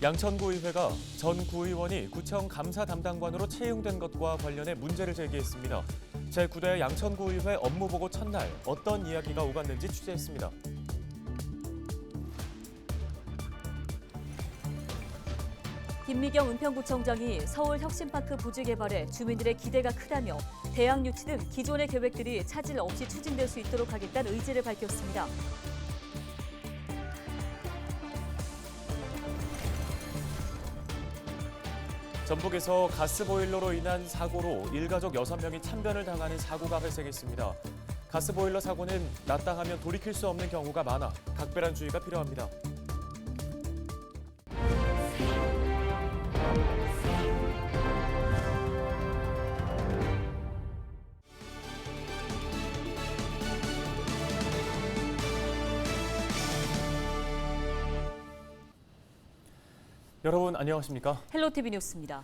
양천구의회가 전 구의원이 구청 감사 담당관으로 채용된 것과 관련해 문제를 제기했습니다. 제9대 양천구의회 업무보고 첫날 어떤 이야기가 오갔는지 취재했습니다. 김미경 은평구청장이 서울 혁신파크 부지 개발에 주민들의 기대가 크다며 대학 유치 등 기존의 계획들이 차질 없이 추진될 수 있도록 하겠다는 의지를 밝혔습니다. 전북에서 가스보일러로 인한 사고로 일가족 6명이 참변을 당하는 사고가 발생했습니다. 가스보일러 사고는 낫다 하면 돌이킬 수 없는 경우가 많아 각별한 주의가 필요합니다. 여러분 안녕하십니까? 헬로티비 뉴스입니다.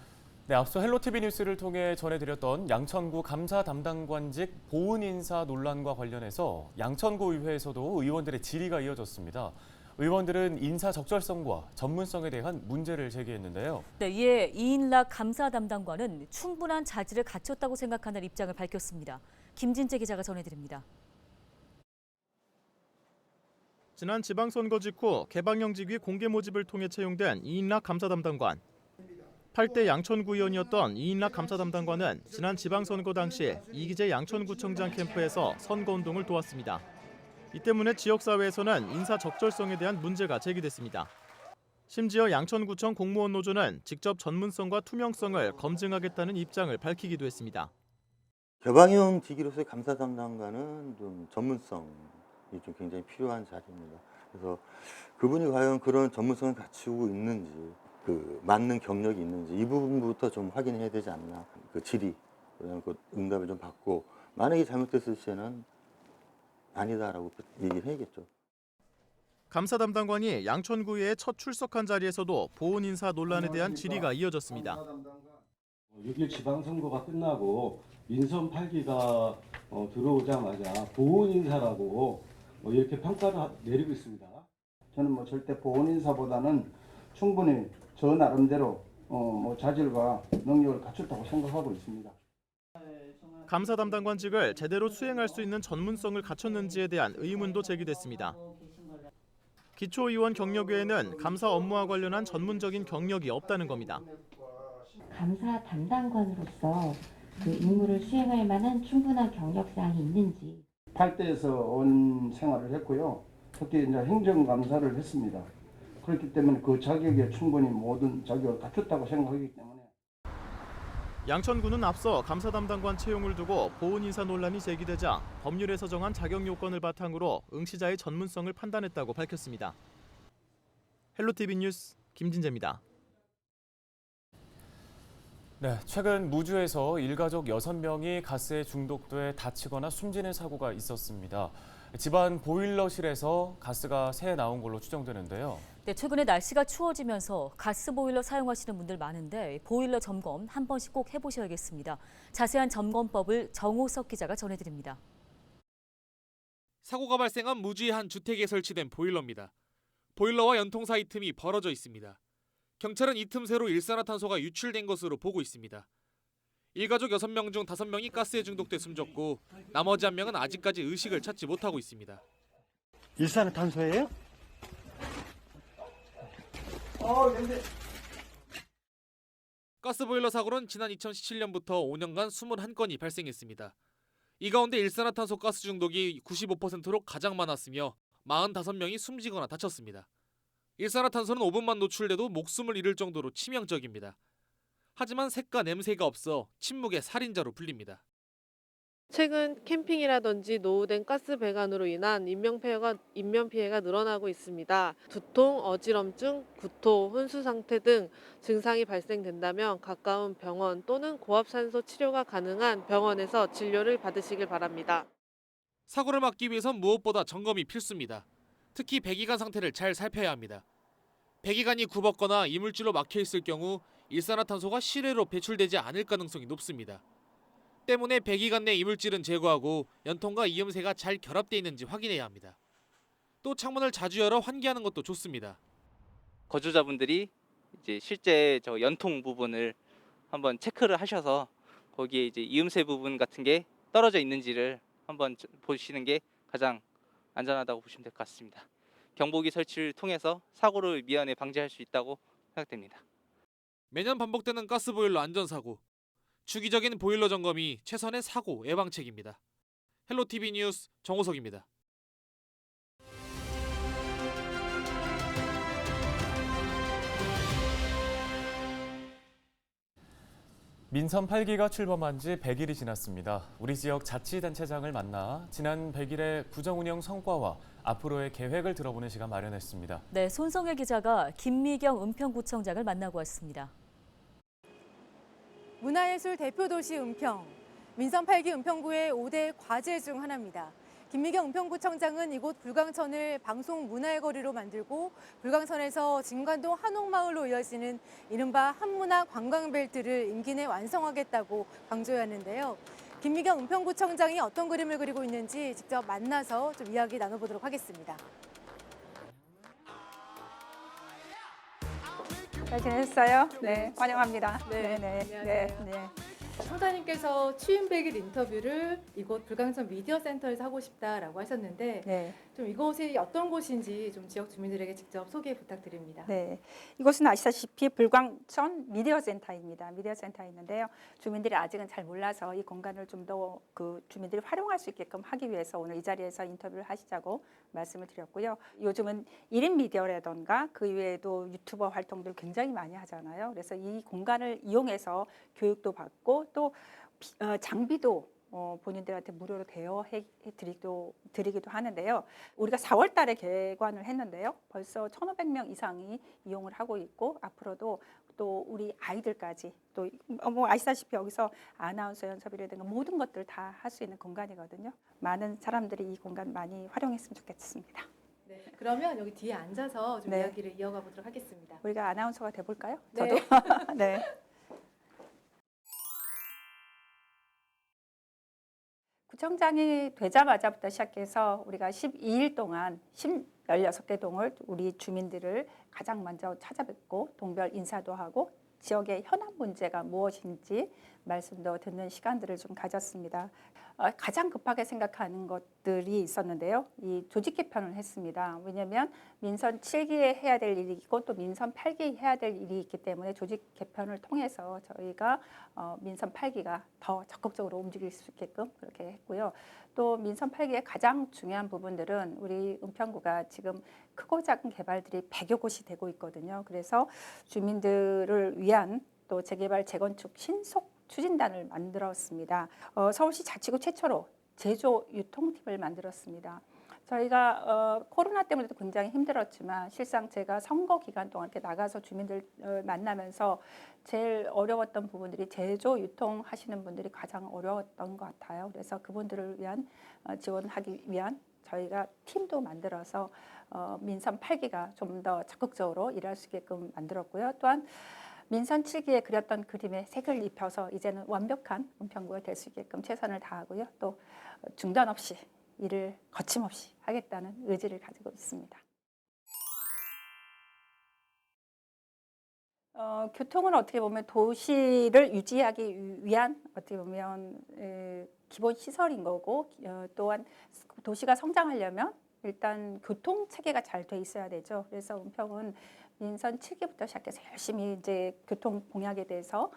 네, 앞서 헬로티비 뉴스를 통해 전해드렸던 양천구 감사 담당관직 보훈 인사 논란과 관련해서 양천구의회에서도 의원들의 질의가 이어졌습니다. 의원들은 인사 적절성과 전문성에 대한 문제를 제기했는데요. 네, 이에 이인락 감사 담당관은 충분한 자질을 갖췄다고 생각하는 입장을 밝혔습니다. 김진재 기자가 전해드립니다. 지난 지방선거 직후 개방형 직위 공개 모집을 통해 채용된 이인락 감사 담당관. 8대 양천구의원이었던 이인락 감사 담당관은 지난 지방선거 당시 이기재 양천구청장 캠프에서 선거운동을 도왔습니다. 이 때문에 지역사회에서는 인사 적절성에 대한 문제가 제기됐습니다. 심지어 양천구청 공무원 노조는 직접 전문성과 투명성을 검증하겠다는 입장을 밝히기도 했습니다. 개방형 직위로서의 감사 담당관은 좀 전문성이 좀 굉장히 필요한 자리입니다. 그래서 그분이 과연 그런 전문성을 갖추고 있는지, 그 맞는 경력이 있는지 이 부분부터 좀 확인해야 되지 않나. 그 질의, 그냥 그 응답을 좀 받고 만약에 잘못됐을 때는 아니다라고 얘기를 해야겠죠. 감사 담당관이 양천구의회에 첫 출석한 자리에서도 보훈 인사 논란에 대한 질의가 이어졌습니다. 6일 지방선거가 끝나고 민선 8기가 들어오자마자 보훈 인사라고 이렇게 평가를 내리고 있습니다. 저는 절대 보훈 인사보다는 충분히 저 나름대로 자질과 능력을 갖췄다고 생각하고 있습니다. 감사 담당관직을 제대로 수행할 수 있는 전문성을 갖췄는지에 대한 의문도 제기됐습니다. 기초의원 경력 외에는 감사 업무와 관련한 전문적인 경력이 없다는 겁니다. 감사 담당관으로서 그 임무를 수행할 만한 충분한 경력사항이 있는지. 8대에서 온 생활을 했고요. 특히 이제 행정감사를 했습니다. 그렇기 때문에 그 자격에 충분히 모든 자격을 갖췄다고 생각하기 때문에. 양천구는 앞서 감사 담당관 채용을 두고 보훈 인사 논란이 제기되자 법률에서 정한 자격 요건을 바탕으로 응시자의 전문성을 판단했다고 밝혔습니다. 헬로티비 뉴스 김진재입니다. 네, 최근 무주에서 일가족 6명이 가스에 중독돼 다치거나 숨지는 사고가 있었습니다. 집안 보일러실에서 가스가 새 나온 걸로 추정되는데요. 네, 최근에 날씨가 추워지면서 가스 보일러 사용하시는 분들 많은데 보일러 점검 한 번씩 꼭 해보셔야겠습니다. 자세한 점검법을 정호석 기자가 전해드립니다. 사고가 발생한 무주의 한 주택에 설치된 보일러입니다. 보일러와 연통 사이 틈이 벌어져 있습니다. 경찰은 이 틈새로 일산화탄소가 유출된 것으로 보고 있습니다. 일가족 6명 중 5명이 가스에 중독돼 숨졌고 나머지 1명은 아직까지 의식을 찾지 못하고 있습니다. 일산화탄소예요? 가스보일러 사고는 지난 2017년부터 5년간 21건이 발생했습니다. 이 가운데 일산화탄소 가스 중독이 95%로 가장 많았으며 45명이 숨지거나 다쳤습니다. 일산화탄소는 5분만 노출돼도 목숨을 잃을 정도로 치명적입니다. 하지만 색과 냄새가 없어 침묵의 살인자로 불립니다. 최근 캠핑이라든지 노후된 가스 배관으로 인한 인명피해가 늘어나고 있습니다. 두통, 어지럼증, 구토, 혼수 상태 등 증상이 발생된다면 가까운 병원 또는 고압산소 치료가 가능한 병원에서 진료를 받으시길 바랍니다. 사고를 막기 위해선 무엇보다 점검이 필수입니다. 특히 배기관 상태를 잘 살펴야 합니다. 배기관이 굽었거나 이물질로 막혀 있을 경우 일산화탄소가 실외로 배출되지 않을 가능성이 높습니다. 때문에 배기관 내 이물질은 제거하고 연통과 이음새가 잘 결합되어 있는지 확인해야 합니다. 또 창문을 자주 열어 환기하는 것도 좋습니다. 거주자분들이 이제 실제 저 연통 부분을 한번 체크를 하셔서 거기에 이제 이음새 부분 같은 게 떨어져 있는지를 한번 보시는 게 가장 안전하다고 보시면 될 것 같습니다. 경보기 설치를 통해서 사고를 미연에 방지할 수 있다고 생각됩니다. 매년 반복되는 가스보일러 안전사고. 주기적인 보일러 점검이 최선의 사고 예방책입니다. 헬로티비 뉴스 정호석입니다. 민선 8기가 출범한 지 100일이 지났습니다. 우리 지역 자치단체장을 만나 지난 100일의 구정운영 성과와 앞으로의 계획을 들어보는 시간 마련했습니다. 네, 손성혜 기자가 김미경 은평구청장을 만나고 왔습니다. 문화예술 대표도시 은평, 민선 8기 은평구의 5대 과제 중 하나입니다. 김미경 은평구청장은 이곳 불광천을 방송 문화의 거리로 만들고 불광천에서 진관동 한옥마을로 이어지는 이른바 한문화 관광벨트를 임기 내 완성하겠다고 강조했는데요. 김미경 은평구청장이 어떤 그림을 그리고 있는지 직접 만나서 좀 이야기 나눠보도록 하겠습니다. 잘 지내셨어요? 네, 환영합니다. 네. 청장님께서 취임 100일 인터뷰를 이곳 불광천 미디어 센터에서 하고 싶다라고 하셨는데 좀 이곳이 어떤 곳인지 좀 지역 주민들에게 직접 소개 부탁드립니다. 네, 이곳은 아시다시피 불광천 미디어 센터입니다. 미디어 센터에 있는데요. 주민들이 아직은 잘 몰라서 이 공간을 좀 더 그 주민들이 활용할 수 있게끔 하기 위해서 오늘 이 자리에서 인터뷰를 하시자고 말씀을 드렸고요. 요즘은 1인 미디어라던가 그 이외에도 유튜버 활동들 굉장히 많이 하잖아요. 그래서 이 공간을 이용해서 교육도 받고 또 장비도 본인들한테 무료로 대여해드리기도 하는데요. 우리가 4월 달에 개관을 했는데요. 벌써 1,500명 이상이 이용을 하고 있고 앞으로도 또 우리 아이들까지 또 뭐 아시다시피 여기서 아나운서 연습이라든가 모든 것들 다 할 수 있는 공간이거든요. 많은 사람들이 이 공간 많이 활용했으면 좋겠습니다. 네, 그러면 여기 뒤에 앉아서 좀 이야기를 이어가 보도록 하겠습니다. 우리가 아나운서가 돼볼까요? 네. 저도. 네. 구청장이 되자마자부터 시작해서 우리가 12일 동안 16개 동을 우리 주민들을 가장 먼저 찾아뵙고 동별 인사도 하고 지역의 현안 문제가 무엇인지 말씀도 듣는 시간들을 좀 가졌습니다. 가장 급하게 생각하는 것들이 있었는데요. 이 조직 개편을 했습니다. 왜냐하면 민선 7기에 해야 될 일이 있고 또 민선 8기에 해야 될 일이 있기 때문에 조직 개편을 통해서 저희가 민선 8기가 더 적극적으로 움직일 수 있게끔 그렇게 했고요. 또 민선 8기의 가장 중요한 부분들은 우리 은평구가 지금 크고 작은 개발들이 100여 곳이 되고 있거든요. 그래서 주민들을 위한 또 재개발, 재건축 신속 추진단을 만들었습니다. 서울시 자치구 최초로 제조 유통팀을 만들었습니다. 저희가 코로나 때문에도 굉장히 힘들었지만 실상 제가 선거 기간 동안 이렇게 나가서 주민들 만나면서 제일 어려웠던 부분들이 제조 유통하시는 분들이 가장 어려웠던 것 같아요. 그래서 그분들을 위한 지원하기 위한 저희가 팀도 만들어서 민선 8기가 좀 더 적극적으로 일할 수 있게끔 만들었고요. 또한 민선 7기에 그렸던 그림에 색을 입혀서 이제는 완벽한 은평구가 될 수 있게끔 최선을 다하고요. 또 중단 없이 일을 거침없이 하겠다는 의지를 가지고 있습니다. 교통은 어떻게 보면 도시를 유지하기 위한 어떻게 보면 기본 시설인 거고 또한 도시가 성장하려면 일단 교통 체계가 잘 돼 있어야 되죠. 그래서 은평은 민선 7기부터 시작해서 열심히 이제 교통 공약에 대해서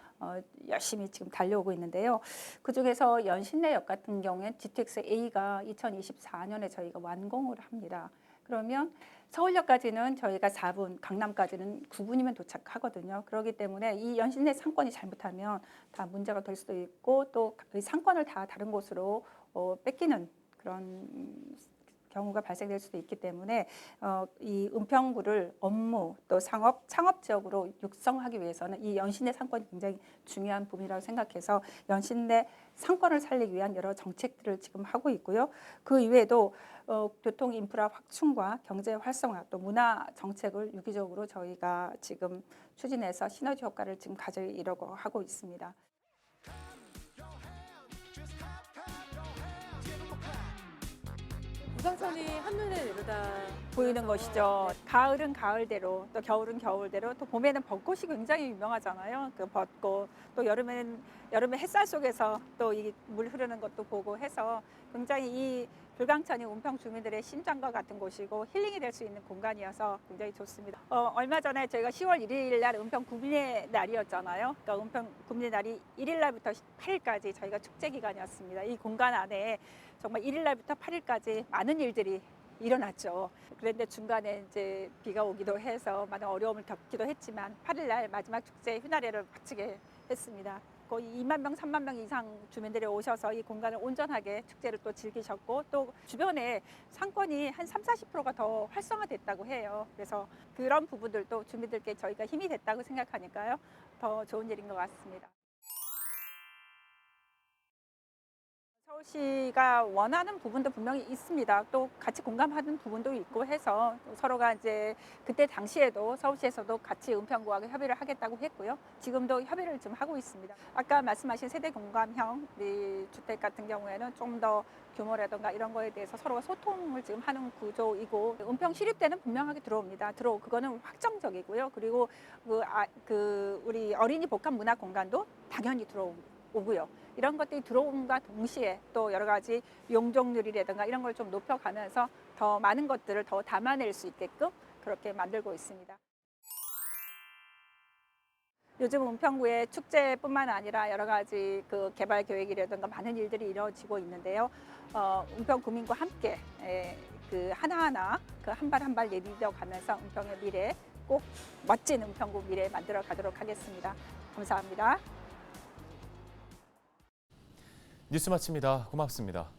열심히 지금 달려오고 있는데요. 그 중에서 연신내역 같은 경우에는 GTX A가 2024년에 저희가 완공을 합니다. 그러면 서울역까지는 저희가 4분, 강남까지는 9분이면 도착하거든요. 그렇기 때문에 이 연신내 상권이 잘못하면 다 문제가 될 수도 있고 또 그 상권을 다 다른 곳으로 뺏기는 그런 경우가 발생될 수도 있기 때문에 이 은평구를 업무 또 창업 지역으로 육성하기 위해서는 이 연신내 상권이 굉장히 중요한 부분이라고 생각해서 연신내 상권을 살리기 위한 여러 정책들을 지금 하고 있고요. 그 이외에도 교통 인프라 확충과 경제 활성화 또 문화 정책을 유기적으로 저희가 지금 추진해서 시너지 효과를 지금 가져오려고 하고 있습니다. 불광천이 한눈에 내려다 보이는 것이죠. 가을은 가을대로, 또 겨울은 겨울대로, 또 봄에는 벚꽃이 굉장히 유명하잖아요. 그 벚꽃, 또 여름에 햇살 속에서 또 이 물 흐르는 것도 보고 해서 굉장히 이 불광천이 운평 주민들의 심장과 같은 곳이고 힐링이 될 수 있는 공간이어서 굉장히 좋습니다. 얼마 전에 저희가 10월 1일 날 은평 구민의 날이었잖아요. 그러니까 은평 구민의 날이 1일 날부터 8일까지 저희가 축제 기간이었습니다. 이 공간 안에 정말 1일 날부터 8일까지 많은 일들이 일어났죠. 그런데 중간에 이제 비가 오기도 해서 많은 어려움을 겪기도 했지만 8일 날 마지막 축제 휘나레를 마치게 했습니다. 거의 2만 명, 3만 명 이상 주민들이 오셔서 이 공간을 온전하게 축제를 또 즐기셨고 또 주변에 상권이 한 30~40%가 더 활성화됐다고 해요. 그래서 그런 부분들도 주민들께 저희가 힘이 됐다고 생각하니까요. 더 좋은 일인 것 같습니다. 서울시가 원하는 부분도 분명히 있습니다. 또 같이 공감하는 부분도 있고 해서 서로가 이제 그때 당시에도 서울시에서도 같이 은평구와 협의를 하겠다고 했고요. 지금도 협의를 좀 하고 있습니다. 아까 말씀하신 세대 공감형 우리 주택 같은 경우에는 좀 더 규모라든가 이런 거에 대해서 서로가 소통을 지금 하는 구조이고 은평 시립대는 분명하게 들어옵니다. 그거는 확정적이고요. 그리고 우리 어린이 복합 문화 공간도 당연히 들어오고요. 이런 것들이 들어옴과 동시에 또 여러 가지 용적률이라든가 이런 걸 좀 높여가면서 더 많은 것들을 더 담아낼 수 있게끔 그렇게 만들고 있습니다. 요즘 은평구의 축제뿐만 아니라 여러 가지 그 개발 계획이라든가 많은 일들이 이루어지고 있는데요. 은평 구민과 함께 그 하나하나 그 한 발 한 발 내딛어가면서 은평의 미래 꼭 멋진 은평구 미래 만들어 가도록 하겠습니다. 감사합니다. 뉴스 마칩니다. 고맙습니다.